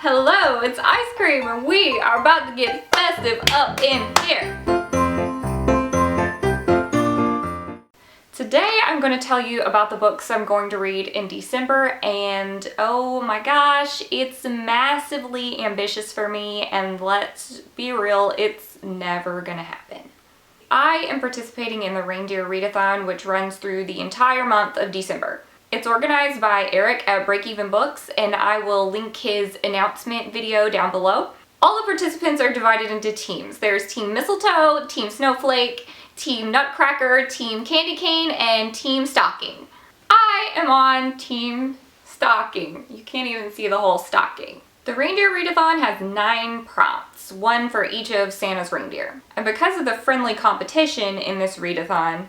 Hello, it's Ice Cream and we are about to get festive up in here. Today I'm going to tell you about the books I'm going to read in December, and oh my gosh, it's massively ambitious for me, and let's be real, it's never gonna happen. I am participating in the Reindeer Readathon, which runs through the entire month of December. It's organized by Eric at Break Even Books, and I will link his announcement video down below. All the participants are divided into teams. There's Team Mistletoe, Team Snowflake, Team Nutcracker, Team Candy Cane, and Team Stocking. I am on Team Stocking. You can't even see the whole stocking. The Reindeer Readathon has 9 prompts, one for each of Santa's reindeer. And because of the friendly competition in this readathon,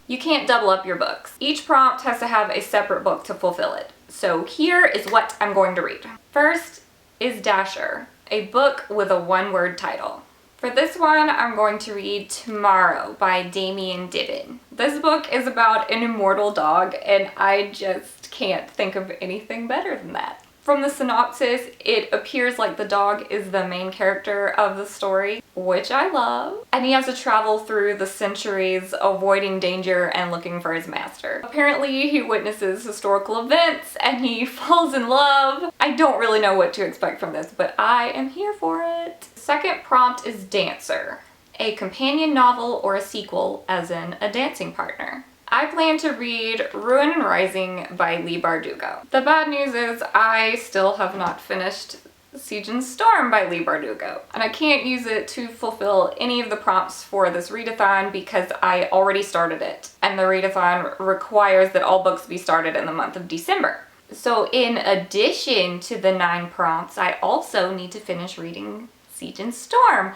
you can't double up your books. Each prompt has to have a separate book to fulfill it. So here is what I'm going to read. First is Dasher, a book with a one-word title. For this one, I'm going to read Tomorrow by Damian Dibbin. This book is about an immortal dog, and I just can't think of anything better than that. From the synopsis, it appears like the dog is the main character of the story, which I love. And he has to travel through the centuries, avoiding danger and looking for his master. Apparently, he witnesses historical events and he falls in love. I don't really know what to expect from this, but I am here for it. Second prompt is Dancer, a companion novel or a sequel, as in a dancing partner. I plan to read Ruin and Rising by Leigh Bardugo. The bad news is I still have not finished Siege and Storm by Leigh Bardugo, and I can't use it to fulfill any of the prompts for this readathon because I already started it, and the readathon requires that all books be started in the month of December. So in addition to the 9 prompts, I also need to finish reading Siege and Storm.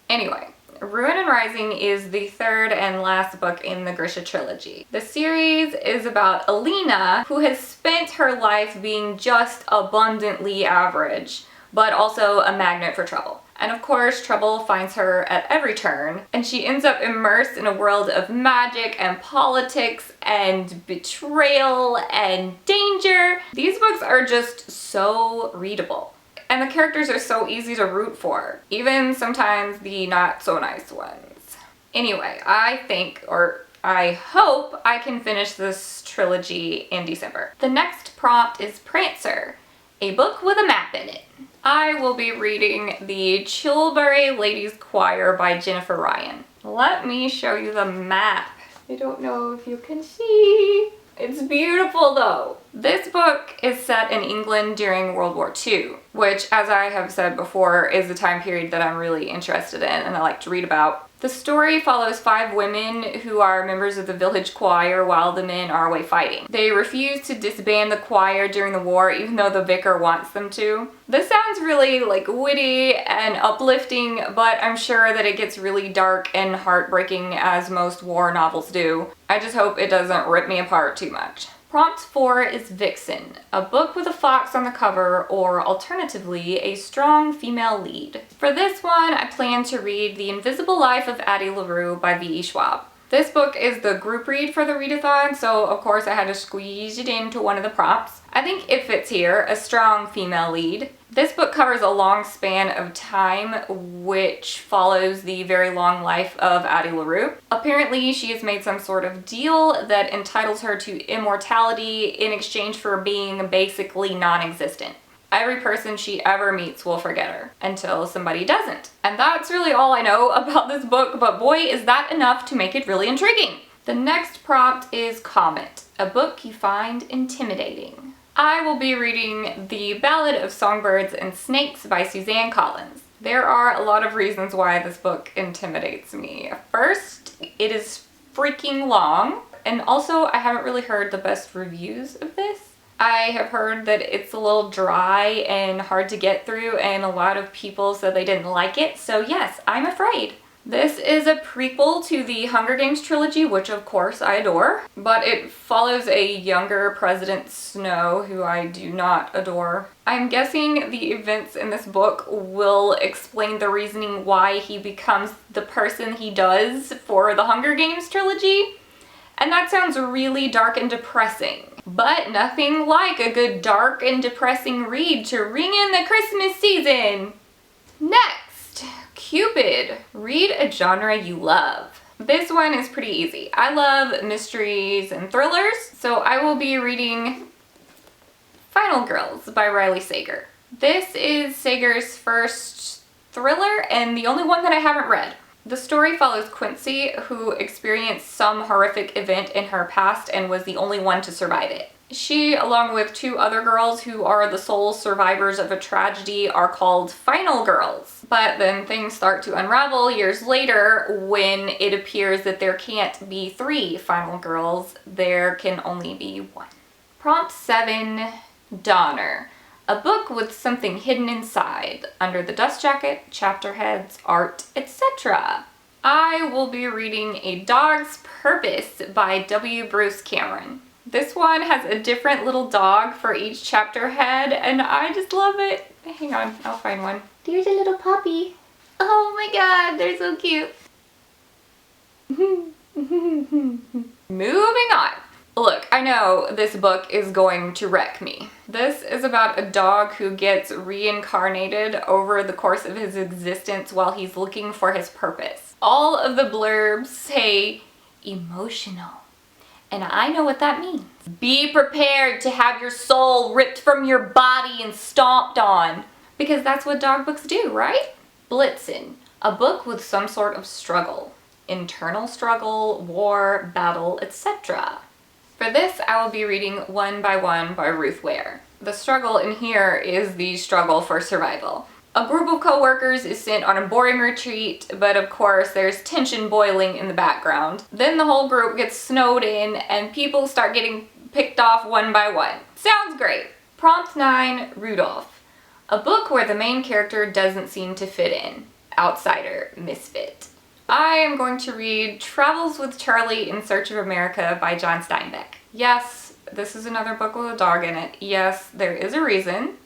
Anyway, Ruin and Rising is the 3rd and last book in the Grisha trilogy. The series is about Alina, who has spent her life being just abundantly average, but also a magnet for trouble. And of course, trouble finds her at every turn, and she ends up immersed in a world of magic and politics and betrayal and danger. These books are just so readable. And the characters are so easy to root for, even sometimes the not so nice ones. Anyway, I think, or I hope, I can finish this trilogy in December. The next prompt is Prancer, a book with a map in it. I will be reading the Chilbury Ladies Choir by Jennifer Ryan. Let me show you the map. I don't know if you can see. It's beautiful though. This book is set in England during World War II, which, as I have said before, is a time period that I'm really interested in and I like to read about. The story follows 5 women who are members of the village choir while the men are away fighting. They refuse to disband the choir during the war even though the vicar wants them to. This sounds really witty and uplifting, but I'm sure that it gets really dark and heartbreaking as most war novels do. I just hope it doesn't rip me apart too much. Prompt 4 is Vixen, a book with a fox on the cover, or alternatively, a strong female lead. For this one, I plan to read The Invisible Life of Addie LaRue by V.E. Schwab. This book is the group read for the readathon, so of course I had to squeeze it into one of the prompts. I think it fits here, a strong female lead. This book covers a long span of time, which follows the very long life of Addie LaRue. Apparently, she has made some sort of deal that entitles her to immortality in exchange for being basically non-existent. Every person she ever meets will forget her, until somebody doesn't. And that's really all I know about this book, but boy, is that enough to make it really intriguing. The next prompt is Comet, a book you find intimidating. I will be reading The Ballad of Songbirds and Snakes by Suzanne Collins. There are a lot of reasons why this book intimidates me. First, it is freaking long, and also I haven't really heard the best reviews of this. I have heard that it's a little dry and hard to get through, and a lot of people said they didn't like it, so yes, I'm afraid. This is a prequel to the Hunger Games trilogy, which of course I adore, but it follows a younger President Snow, who I do not adore. I'm guessing the events in this book will explain the reasoning why he becomes the person he does for the Hunger Games trilogy, And that sounds really dark and depressing. But nothing like a good dark and depressing read to ring in the Christmas season. Next, Cupid, read a genre you love. This one is pretty easy. I love mysteries and thrillers, so I will be reading Final Girls by Riley Sager. This is Sager's first thriller and the only one that I haven't read. The story follows Quincy, who experienced some horrific event in her past and was the only one to survive it. She, along with 2 other girls who are the sole survivors of a tragedy, are called Final Girls. But then things start to unravel years later when it appears that there can't be 3 Final Girls, there can only be 1. Prompt 7, Donner. A book with something hidden inside, under the dust jacket, chapter heads, art, etc. I will be reading A Dog's Purpose by W. Bruce Cameron. This one has a different little dog for each chapter head, and I just love it. Hang on, I'll find one. There's a little puppy. Oh my god, they're so cute. Moving on. Look, I know this book is going to wreck me. This is about a dog who gets reincarnated over the course of his existence while he's looking for his purpose. All of the blurbs say emotional, and I know what that means. Be prepared to have your soul ripped from your body and stomped on, because that's what dog books do, right? Blitzen, a book with some sort of struggle. Internal struggle, war, battle, etc. For this, I will be reading One by One by Ruth Ware. The struggle in here is the struggle for survival. A group of co-workers is sent on a boring retreat, but of course there's tension boiling in the background. Then the whole group gets snowed in and people start getting picked off one by one. Sounds great. Prompt 9, Rudolph. A book where the main character doesn't seem to fit in. Outsider, misfit. I am going to read Travels with Charlie in Search of America by John Steinbeck. Yes, this is another book with a dog in it. Yes, there is a reason.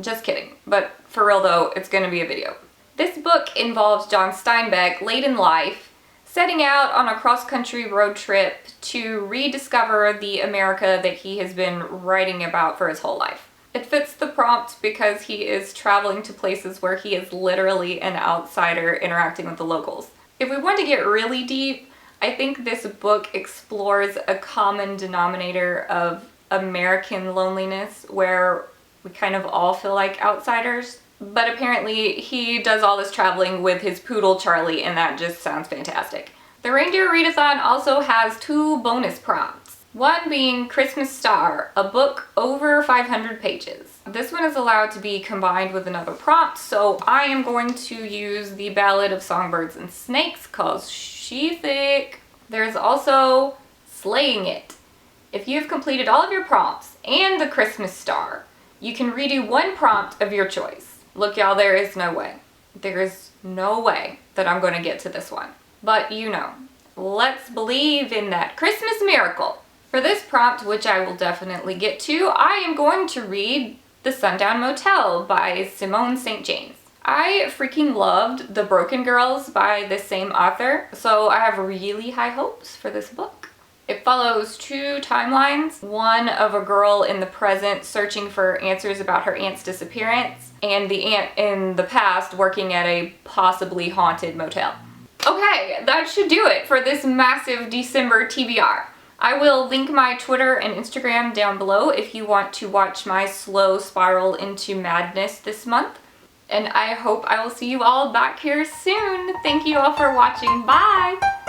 Just kidding, but for real though, it's gonna be a video. This book involves John Steinbeck late in life, setting out on a cross-country road trip to rediscover the America that he has been writing about for his whole life. It fits the prompt because he is traveling to places where he is literally an outsider interacting with the locals. If we want to get really deep, I think this book explores a common denominator of American loneliness where we kind of all feel like outsiders. But apparently he does all this traveling with his poodle Charlie, and that just sounds fantastic. The Reindeer Readathon also has 2 bonus prompts. One being Christmas Star, a book over 500 pages. This one is allowed to be combined with another prompt, so I am going to use the Ballad of Songbirds and Snakes cause she's thick. There's also Slaying It. If you have completed all of your prompts and the Christmas Star, you can redo one prompt of your choice. Look y'all, there is no way. There is no way that I'm going to get to this one. But you know, let's believe in that Christmas miracle. For this prompt, which I will definitely get to, I am going to read The Sundown Motel by Simone St. James. I freaking loved The Broken Girls by the same author, so I have really high hopes for this book. It follows 2 timelines, one of a girl in the present searching for answers about her aunt's disappearance, and the aunt in the past working at a possibly haunted motel. Okay, that should do it for this massive December TBR. I will link my Twitter and Instagram down below if you want to watch my slow spiral into madness this month. And I hope I will see you all back here soon. Thank you all for watching. Bye!